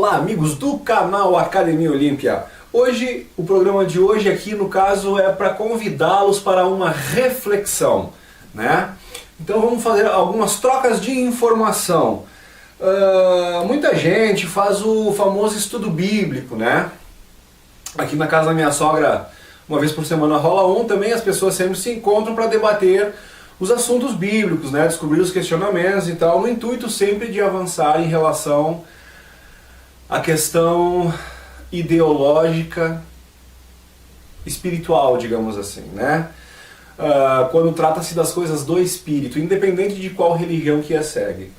Olá, amigos do canal Academia Olímpia. Hoje, o programa de hoje aqui, no caso, é para convidá-los para uma reflexão, né? Então vamos fazer algumas trocas de informação. Muita gente faz o famoso estudo bíblico, né? Aqui na casa da minha sogra, uma vez por semana rola um, também as pessoas sempre se encontram para debater os assuntos bíblicos, né? Descobrir os questionamentos e tal, no intuito sempre de avançar em relação à questão ideológica, espiritual, digamos assim, né? Quando trata-se das coisas do espírito, independente de qual religião que a segue.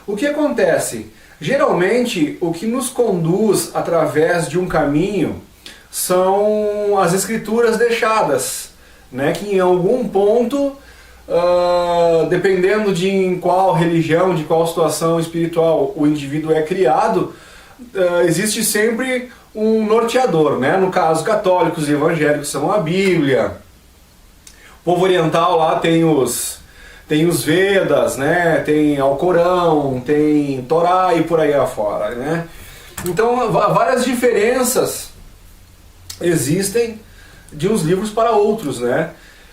O que acontece? Geralmente, o que nos conduz através de um caminho são as escrituras deixadas, né? Que em algum ponto, dependendo de em qual religião, de qual situação espiritual o indivíduo é criado, existe sempre um norteador, né? No caso, católicos e evangélicos são a Bíblia. O povo oriental lá tem os Vedas, né? Tem Alcorão, tem Torá e por aí afora, né? Então, várias diferenças existem de uns livros para outros, né?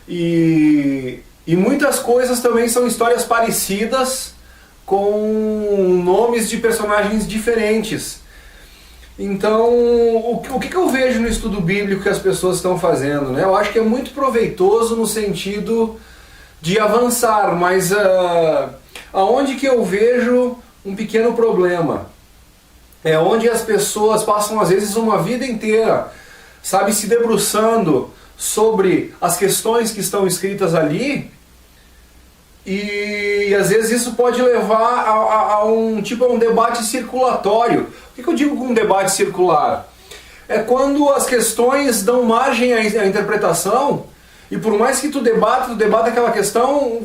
E muitas coisas também são histórias parecidas com nomes de personagens diferentes. Então, o que eu vejo no estudo bíblico que as pessoas estão fazendo, né? Eu acho que é muito proveitoso no sentido de avançar, mas aonde que eu vejo um pequeno problema? É onde as pessoas passam às vezes uma vida inteira, sabe, se debruçando sobre as questões que estão escritas ali, e às vezes isso pode levar a um debate circulatório. O que eu digo com um debate circular? É quando as questões dão margem à interpretação, e por mais que tu debata aquela questão,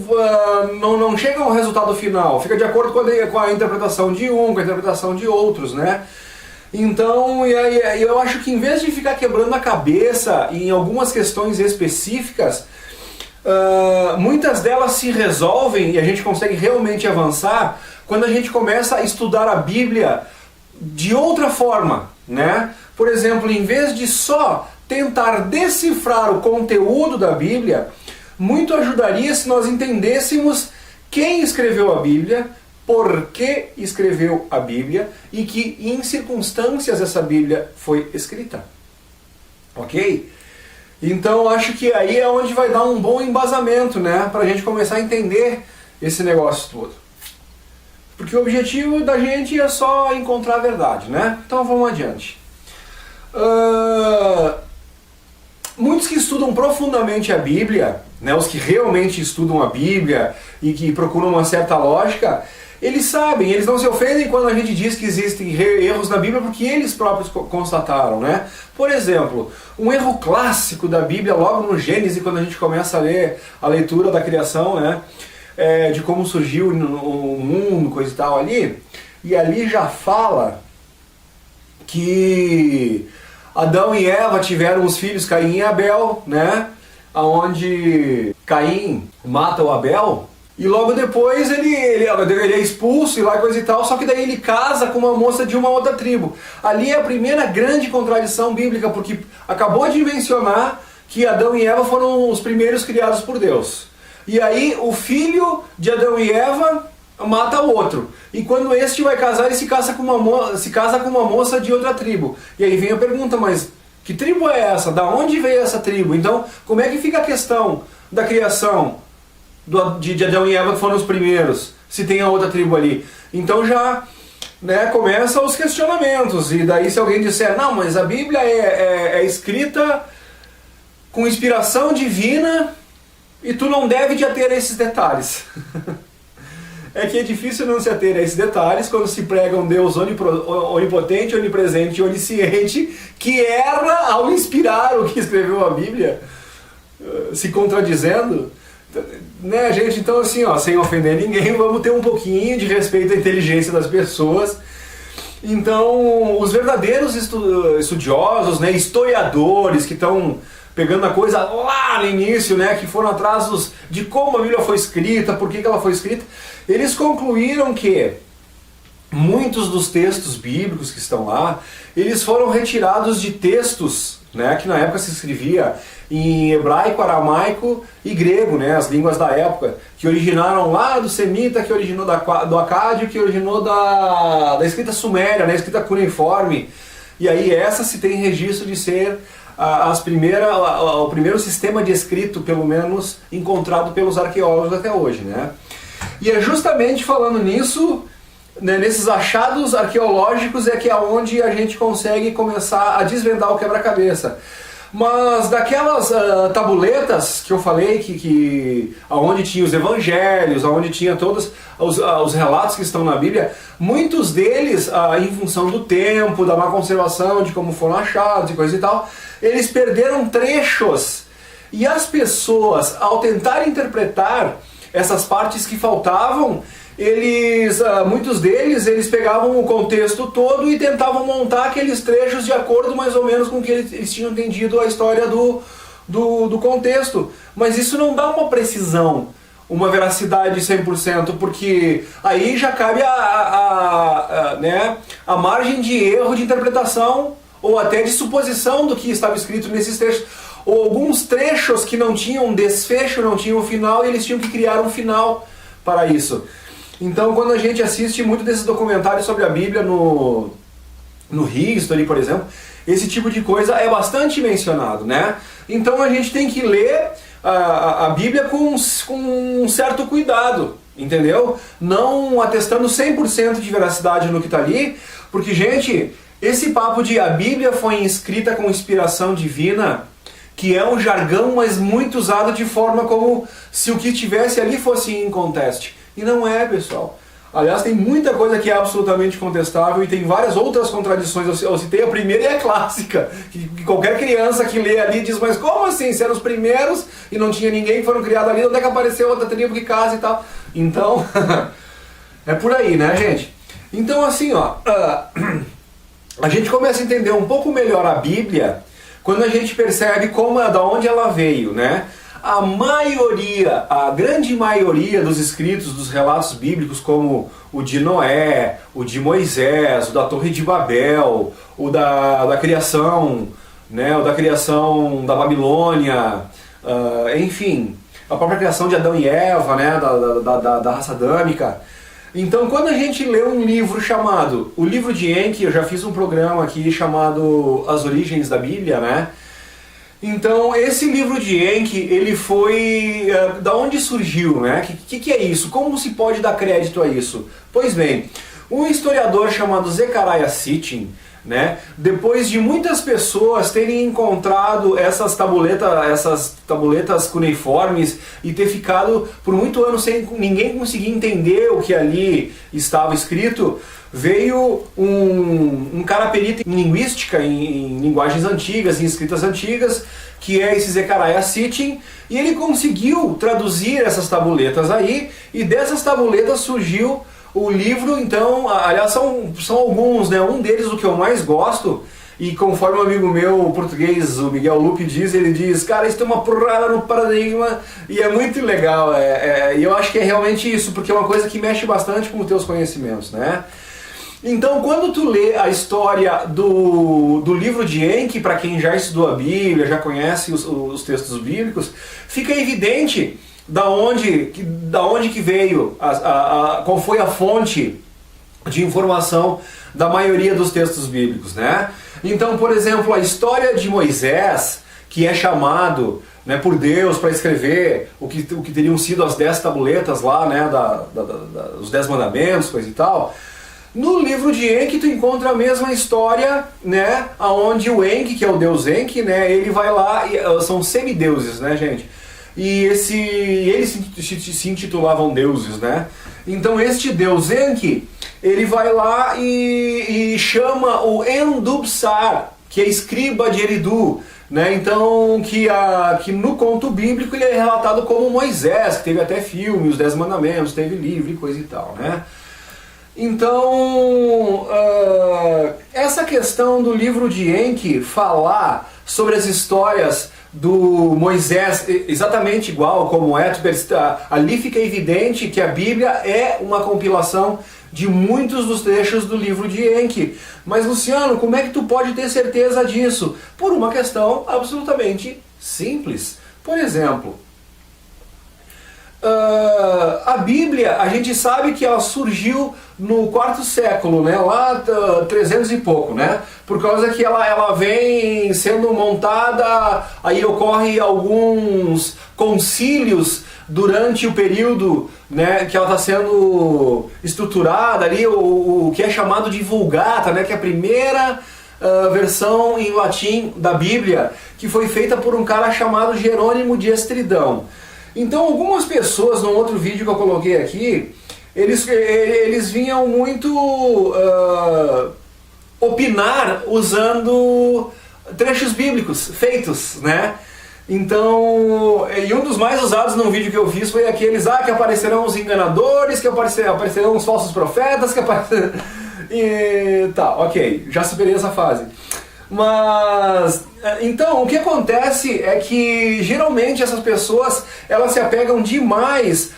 não chega ao resultado final, fica de acordo com a interpretação de um, com a interpretação de outros, né? Então, eu acho que em vez de ficar quebrando a cabeça em algumas questões específicas, muitas delas se resolvem e a gente consegue realmente avançar quando a gente começa a estudar a Bíblia de outra forma, né? Por exemplo, em vez de só tentar decifrar o conteúdo da Bíblia, muito ajudaria se nós entendêssemos quem escreveu a Bíblia, por que escreveu a Bíblia e que em circunstâncias essa Bíblia foi escrita. Ok? Então acho que aí é onde vai dar um bom embasamento, né? Para a gente começar a entender esse negócio todo. Porque o objetivo da gente é só encontrar a verdade, né? Então vamos adiante. Muitos que estudam profundamente a Bíblia, né, os que realmente estudam a Bíblia e que procuram uma certa lógica, eles sabem, eles não se ofendem quando a gente diz que existem erros na Bíblia, porque eles próprios constataram, né? Por exemplo, um erro clássico da Bíblia, logo no Gênesis, quando a gente começa a ler a leitura da criação, né? De como surgiu o mundo, coisa e tal ali, e ali já fala que Adão e Eva tiveram os filhos Caim e Abel, né? Onde Caim mata o Abel, e logo depois ele é expulso e lá coisa e tal, só que daí ele casa com uma moça de uma outra tribo. Ali é a primeira grande contradição bíblica, porque acabou de mencionar que Adão e Eva foram os primeiros criados por Deus. E aí o filho de Adão e Eva mata o outro. E quando este vai casar, ele se casa com uma moça de outra tribo. E aí vem a pergunta, mas que tribo é essa? Da onde veio essa tribo? Então, como é que fica a questão da criação de Adão e Eva, que foram os primeiros, se tem a outra tribo ali? Então já, né, começam os questionamentos. E daí se alguém disser, não, mas a Bíblia é escrita com inspiração divina e tu não deve te ater a esses detalhes. É que é difícil não se ater a esses detalhes quando se prega um Deus onipotente, onipresente e onisciente, que erra ao inspirar o que escreveu a Bíblia, se contradizendo, né, gente? Então assim, ó, sem ofender ninguém, vamos ter um pouquinho de respeito à inteligência das pessoas. Então, os verdadeiros estudiosos, né, historiadores que estão pegando a coisa lá no início, né, que foram atrás de como a Bíblia foi escrita, por que ela foi escrita, eles concluíram que muitos dos textos bíblicos que estão lá, eles foram retirados de textos, né, que na época se escrevia em hebraico, aramaico e grego, né, as línguas da época, que originaram lá do semita, que originou do acádio, que originou da escrita suméria, né, escrita cuneiforme. E aí essa se tem registro de ser o primeiro sistema de escrito, pelo menos, encontrado pelos arqueólogos até hoje, né. E é justamente falando nisso, né, nesses achados arqueológicos, é que é onde a gente consegue começar a desvendar o quebra-cabeça. Mas daquelas tabuletas que eu falei, onde tinha os evangelhos, onde tinha todos os relatos que estão na Bíblia, muitos deles, em função do tempo, da má conservação, de como foram achados e coisa e tal, eles perderam trechos. E as pessoas, ao tentar interpretar essas partes que faltavam, muitos deles, eles pegavam o contexto todo e tentavam montar aqueles trechos de acordo mais ou menos com o que eles tinham entendido a história do contexto. Mas isso não dá uma precisão, uma veracidade 100%, porque aí já cabe a margem de erro de interpretação ou até de suposição do que estava escrito nesses trechos. Ou alguns trechos que não tinham desfecho, não tinham final, e eles tinham que criar um final para isso. Então, quando a gente assiste muito desses documentários sobre a Bíblia no History, por exemplo, esse tipo de coisa é bastante mencionado, né? Então a gente tem que ler a Bíblia com um certo cuidado, entendeu? Não atestando 100% de veracidade no que está ali, porque, gente, esse papo de a Bíblia foi escrita com inspiração divina, que é um jargão, mas muito usado de forma como se o que tivesse ali fosse inconteste. E não é, pessoal. Aliás, tem muita coisa que é absolutamente contestável e tem várias outras contradições. Eu citei a primeira e a clássica, que qualquer criança que lê ali diz, mas como assim? Se eram os primeiros e não tinha ninguém que foram criados ali, onde é que apareceu outra tribo que casa e tal? Então, é por aí, né, gente? Então, assim, ó, a gente começa a entender um pouco melhor a Bíblia quando a gente percebe da onde ela veio, né? A grande maioria dos escritos, dos relatos bíblicos, como o de Noé, o de Moisés, o da Torre de Babel, o da criação, né? O da criação da Babilônia, enfim, a própria criação de Adão e Eva, né? Da raça adâmica. Então, quando a gente lê um livro chamado, o livro de Enki, eu já fiz um programa aqui chamado As Origens da Bíblia, né? Então, esse livro de Enki, ele foi... da onde surgiu, né? O que é isso? Como se pode dar crédito a isso? Pois bem, um historiador chamado Zecharia Sitchin, né? Depois de muitas pessoas terem encontrado essas tabuletas cuneiformes e ter ficado por muito ano sem ninguém conseguir entender o que ali estava escrito, veio um cara perito em linguística, em linguagens antigas, em escritas antigas, que é esse Zecharia Sitchin, e ele conseguiu traduzir essas tabuletas aí, e dessas tabuletas surgiu o livro. Então, aliás, são alguns, né? Um deles, o que eu mais gosto, e conforme um amigo meu, o português, o Miguel Lupe, ele diz, cara, isso tem uma porrada no paradigma, e é muito legal, e eu acho que é realmente isso, porque é uma coisa que mexe bastante com os teus conhecimentos, né? Então, quando tu lê a história do livro de Enki, para quem já estudou a Bíblia, já conhece os textos bíblicos, fica evidente da onde que veio, qual foi a fonte de informação da maioria dos textos bíblicos, né? Então, por exemplo, a história de Moisés, que é chamado, né, por Deus para escrever o que teriam sido as 10 tabuletas lá, né, os 10 mandamentos, coisa e tal. No livro de Enki tu encontra a mesma história, né, onde o Enki, que é o deus Enki, né, ele vai lá, são semideuses, né, gente? E eles se intitulavam deuses, né? Então este deus Enki, ele vai lá e chama o Endubsar, que é escriba de Eridu, né? Então, que no conto bíblico ele é relatado como Moisés, que teve até filme, os 10 mandamentos, teve livro e coisa e tal, né? Então, essa questão do livro de Enki falar sobre as histórias do Moisés exatamente igual como é, ali fica evidente que a Bíblia é uma compilação de muitos dos trechos do livro de Enki. Mas Luciano, como é que tu pode ter certeza disso? Por uma questão absolutamente simples. Por exemplo, a Bíblia, a gente sabe que ela surgiu no quarto século, né? Lá 300 e pouco, né? Por causa que ela vem sendo montada, aí ocorre alguns concílios durante o período, né, que ela está sendo estruturada ali, o que é chamado de Vulgata, né? Que é a primeira versão em latim da Bíblia, que foi feita por um cara chamado Jerônimo de Estridão. Então algumas pessoas, no outro vídeo que eu coloquei aqui, eles vinham muito opinar usando trechos bíblicos feitos, né? Então, e um dos mais usados num vídeo que eu fiz foi aqueles, que aparecerão os enganadores, que aparecerão os falsos profetas, que aparecerão... E tá, ok, já superei essa fase. Mas, então, o que acontece é que geralmente essas pessoas, elas se apegam demais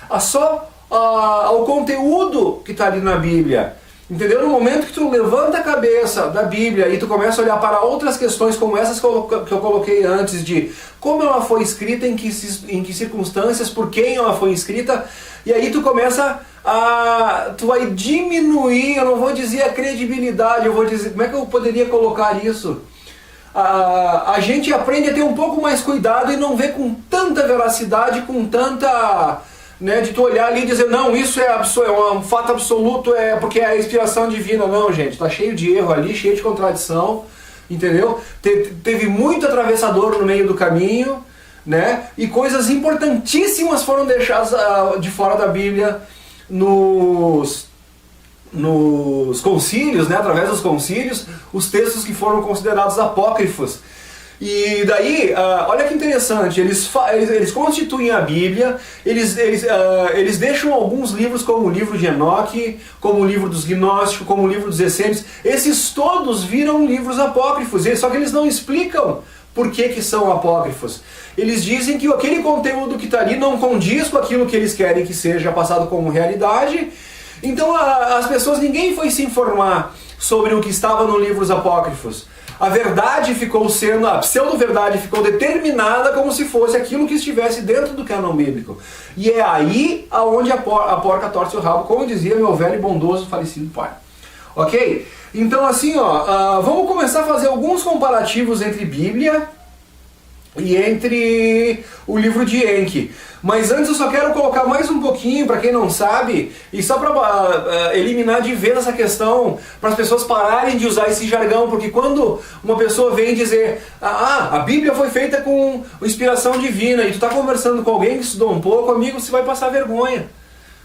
ao conteúdo que está ali na Bíblia. Entendeu? No momento que tu levanta a cabeça da Bíblia e tu começa a olhar para outras questões como essas que eu coloquei antes, de como ela foi escrita, em que circunstâncias, por quem ela foi escrita, e aí tu começa tu vai diminuir, eu não vou dizer a credibilidade, eu vou dizer, como é que eu poderia colocar isso? A gente aprende a ter um pouco mais cuidado e não ver com tanta veracidade, com tanta... Né, de tu olhar ali e dizer, não, isso é um fato absoluto, é porque é a inspiração divina. Não, gente, tá cheio de erro ali, cheio de contradição, entendeu? Teve muito atravessador no meio do caminho, né? E coisas importantíssimas foram deixadas de fora da Bíblia nos concílios, né? Através dos concílios, os textos que foram considerados apócrifos. E daí, olha que interessante, eles constituem a Bíblia, eles deixam alguns livros como o livro de Enoque, como o livro dos Gnósticos, como o livro dos Essênios, esses todos viram livros apócrifos, só que eles não explicam por que são apócrifos. Eles dizem que aquele conteúdo que está ali não condiz com aquilo que eles querem que seja passado como realidade, então as pessoas, ninguém foi se informar sobre o que estava nos livros apócrifos. A verdade ficou sendo, a pseudo-verdade ficou determinada como se fosse aquilo que estivesse dentro do cânon bíblico. E é aí aonde a porca torce o rabo, como dizia meu velho e bondoso falecido pai. Ok? Então assim, vamos começar a fazer alguns comparativos entre Bíblia e entre o livro de Enki. Mas antes eu só quero colocar mais um pouquinho, para quem não sabe, e só para eliminar de vez essa questão, para as pessoas pararem de usar esse jargão, porque quando uma pessoa vem dizer, a Bíblia foi feita com inspiração divina, e tu está conversando com alguém que estudou um pouco, amigo, você vai passar vergonha.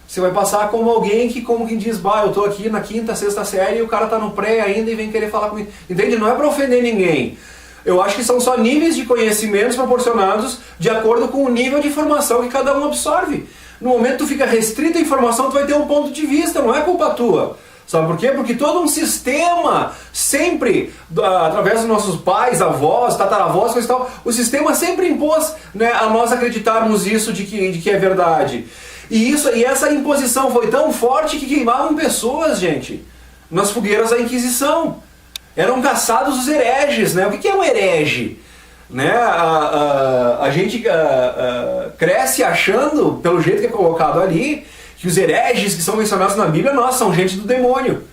Você vai passar como alguém que, como quem diz, eu estou aqui na quinta, sexta série, e o cara está no pré ainda e vem querer falar comigo. Entende? Não é para ofender ninguém. Eu acho que são só níveis de conhecimentos proporcionados de acordo com o nível de informação que cada um absorve. No momento que tu fica restrito à informação, tu vai ter um ponto de vista, não é culpa tua. Sabe por quê? Porque todo um sistema, sempre, através dos nossos pais, avós, tataravós, coisa e tal, o sistema sempre impôs, né, a nós acreditarmos isso de que é verdade. E essa imposição foi tão forte que queimavam pessoas, gente, nas fogueiras da Inquisição. Eram caçados os hereges, né? O que é um herege? Né? A gente cresce achando, pelo jeito que é colocado ali, que os hereges que são mencionados na Bíblia, são gente do demônio.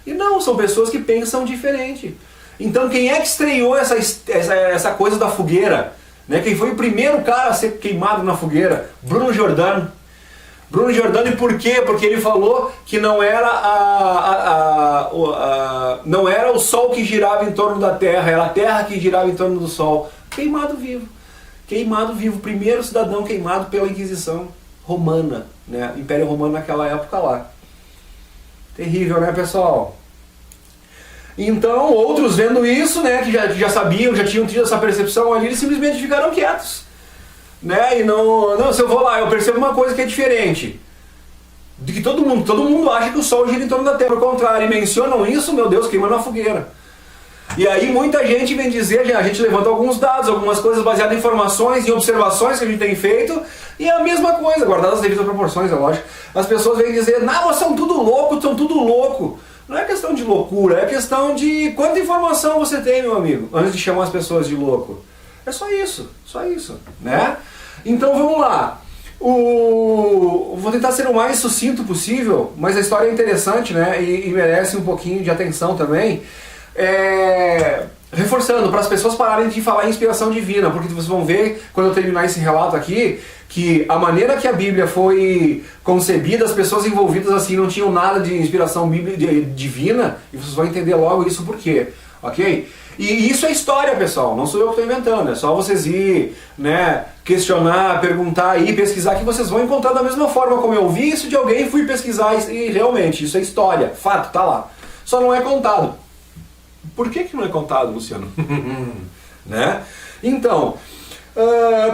E não, são pessoas que pensam diferente. Então quem é que estreou essa coisa da fogueira? Né? Quem foi o primeiro cara a ser queimado na fogueira? Bruno Giordano. Bruno Giordano, e por quê? Porque ele falou que não era o Sol que girava em torno da Terra, era a Terra que girava em torno do Sol. Queimado vivo. Queimado vivo. Primeiro cidadão queimado pela Inquisição Romana, né? Império Romano naquela época lá. Terrível, né, pessoal? Então, outros vendo isso, né, que já sabiam, já tinham tido essa percepção ali, eles simplesmente ficaram quietos. Né? E não, se eu vou lá, eu percebo uma coisa que é diferente. De que todo mundo acha que o Sol gira em torno da Terra. Ao contrário, e mencionam isso, meu Deus, queimando a fogueira. E aí muita gente vem dizer, a gente levanta alguns dados, algumas coisas baseadas em informações e observações que a gente tem feito, e é a mesma coisa, guardadas as devidas proporções, é lógico. As pessoas vêm dizer, não, vocês são tudo louco, são tudo louco. Não é questão de loucura, é questão de quanta informação você tem, meu amigo, antes de chamar as pessoas de louco. É só isso, né? Então vamos lá. Vou tentar ser o mais sucinto possível, mas a história é interessante, né? E merece um pouquinho de atenção também. Reforçando, para as pessoas pararem de falar em inspiração divina, porque vocês vão ver, quando eu terminar esse relato aqui, que a maneira que a Bíblia foi concebida, as pessoas envolvidas assim não tinham nada de inspiração divina, e vocês vão entender logo isso por quê, ok? E isso é história, pessoal, não sou eu que estou inventando, é só vocês ir, né, questionar, perguntar e pesquisar, que vocês vão encontrar da mesma forma como eu vi isso de alguém, fui pesquisar e realmente, isso é história, fato, tá lá. Só não é contado. Por que não é contado, Luciano? Né? Então,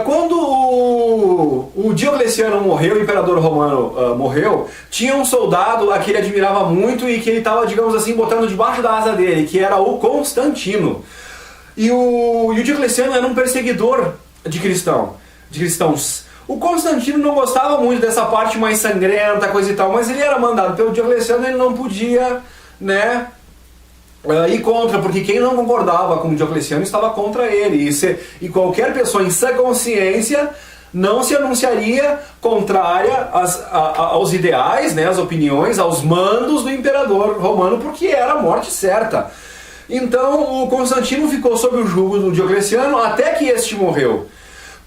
quando o Diocleciano morreu, o imperador romano morreu, tinha um soldado a que ele admirava muito e que ele estava, digamos assim, botando debaixo da asa dele, que era o Constantino. E o Diocleciano era um perseguidor de cristãos. O Constantino não gostava muito dessa parte mais sangrenta, coisa e tal, mas ele era mandado pelo Diocleciano, ele não podia, né, ir contra, porque quem não concordava com o Diocleciano estava contra ele, e qualquer pessoa em sã consciência não se anunciaria contrária aos ideais, né, às opiniões, aos mandos do imperador romano, porque era a morte certa. Então o Constantino ficou sob o jugo do Diocleciano até que este morreu.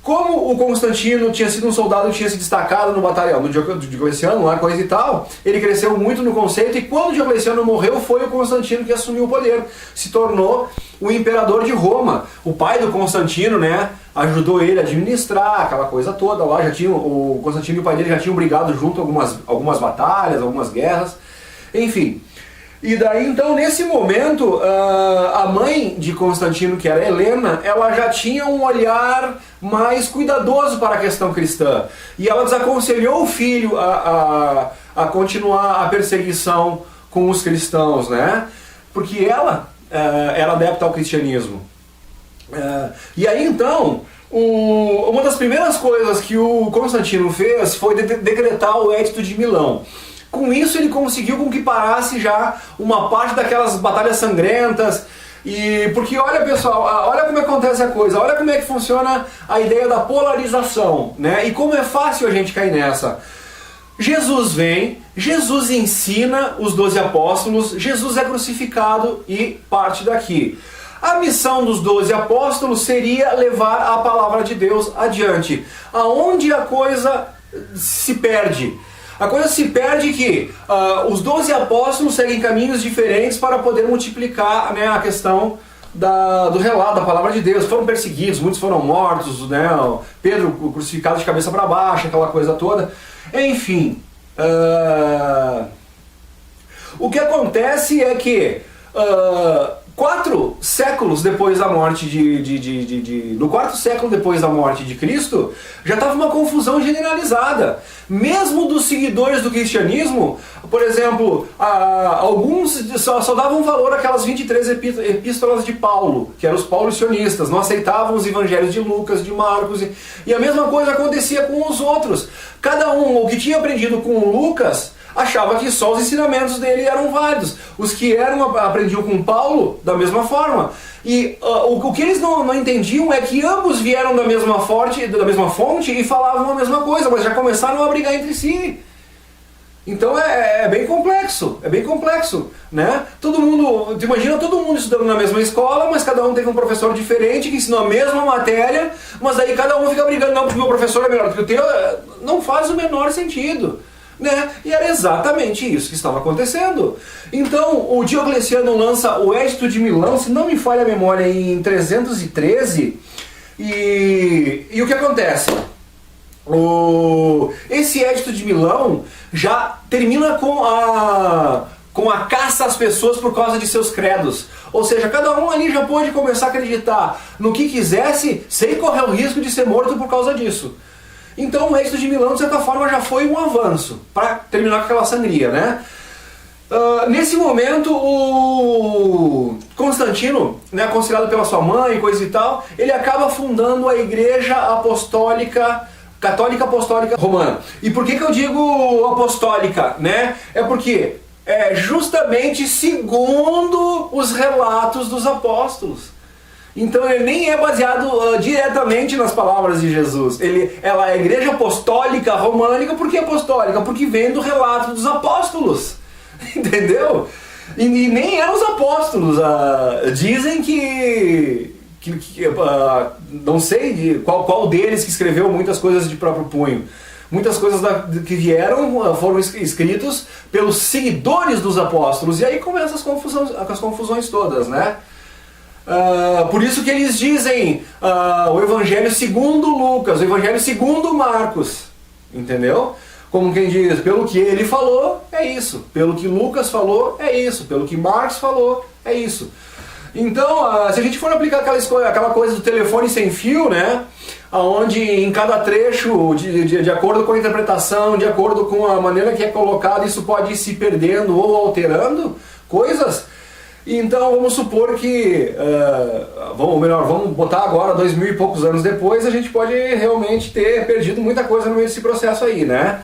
Como o Constantino tinha sido um soldado que tinha se destacado no batalhão do Diocleciano, lá, coisa e tal, ele cresceu muito no conceito, e quando o Diocleciano morreu, foi o Constantino que assumiu o poder. Se tornou o imperador de Roma. O pai do Constantino, né, ajudou ele a administrar aquela coisa toda lá. O Constantino e o pai dele já tinham brigado junto algumas batalhas, algumas guerras, enfim. E daí, então, nesse momento, a mãe de Constantino, que era Helena, ela já tinha um olhar mais cuidadoso para a questão cristã. E ela desaconselhou o filho a continuar a perseguição com os cristãos, né? Porque ela era adepta ao cristianismo. E aí, então, uma das primeiras coisas que o Constantino fez foi decretar o Edito de Milão. Com isso ele conseguiu com que parasse já uma parte daquelas batalhas sangrentas, porque olha, pessoal, olha como acontece a coisa, olha como é que funciona a ideia da polarização, né? E como é fácil a gente cair nessa. Jesus vem, Jesus ensina os 12 apóstolos, Jesus é crucificado e parte daqui. A missão dos 12 apóstolos seria levar a palavra de Deus adiante. Aonde a coisa se perde? A coisa se perde que os 12 apóstolos seguem caminhos diferentes para poder multiplicar, né, a questão do relato da palavra de Deus. Foram perseguidos, muitos foram mortos, né, Pedro crucificado de cabeça para baixo, aquela coisa toda. Enfim, o que acontece é que 4 séculos depois da morte no 4º século depois da morte de Cristo, já estava uma confusão generalizada. Mesmo dos seguidores do cristianismo, por exemplo, alguns só davam valor àquelas 23 epístolas de Paulo, que eram os paulicionistas, não aceitavam os evangelhos de Lucas, de Marcos, e a mesma coisa acontecia com os outros. Cada um, o que tinha aprendido com Lucas, achava que só os ensinamentos dele eram válidos. Os que aprendiam com Paulo, da mesma forma. E o que eles não entendiam é que ambos vieram da mesma fonte e falavam a mesma coisa, mas já começaram a brigar entre si. Então é bem complexo, né? Todo mundo, imagina todo mundo estudando na mesma escola, mas cada um teve um professor diferente que ensinou a mesma matéria, mas daí cada um fica brigando, não, porque o meu professor é melhor do que o teu. Não faz o menor sentido. Né? E era exatamente isso que estava acontecendo. Então o Diocleciano lança o Edito de Milão, se não me falha a memória, em 313. E o que acontece? Esse Edito de Milão já termina com a caça às pessoas por causa de seus credos. Ou seja, cada um ali já pôde começar a acreditar no que quisesse sem correr o risco de ser morto por causa disso. Então o Edito de Milão, de certa forma, já foi um avanço para terminar com aquela sangria, né? Nesse momento, o Constantino, né, aconselhado pela sua mãe, coisa e tal, ele acaba fundando a Igreja Apostólica, Católica Apostólica Romana. E por que eu digo apostólica, né? É porque é justamente segundo os relatos dos apóstolos. Então ele nem é baseado diretamente nas palavras de Jesus. Ela é a Igreja Apostólica Românica. Por que apostólica? Porque vem do relato dos apóstolos. Entendeu? E nem eram os apóstolos. Dizem que não sei de qual deles que escreveu muitas coisas de próprio punho. Muitas coisas que vieram foram escritos pelos seguidores dos apóstolos. E aí começam as confusões todas, né? Por isso que eles dizem o Evangelho segundo Lucas, o Evangelho segundo Marcos. Entendeu? Como quem diz, pelo que ele falou, é isso. Pelo que Lucas falou, é isso. Pelo que Marcos falou, é isso. Então, se a gente for aplicar aquela coisa do telefone sem fio, né? Onde em cada trecho, de acordo com a interpretação, de acordo com a maneira que é colocado, isso pode ir se perdendo ou alterando coisas. Então vamos supor que, vamos botar agora 2000 e poucos anos depois, a gente pode realmente ter perdido muita coisa no meio desse processo aí, né?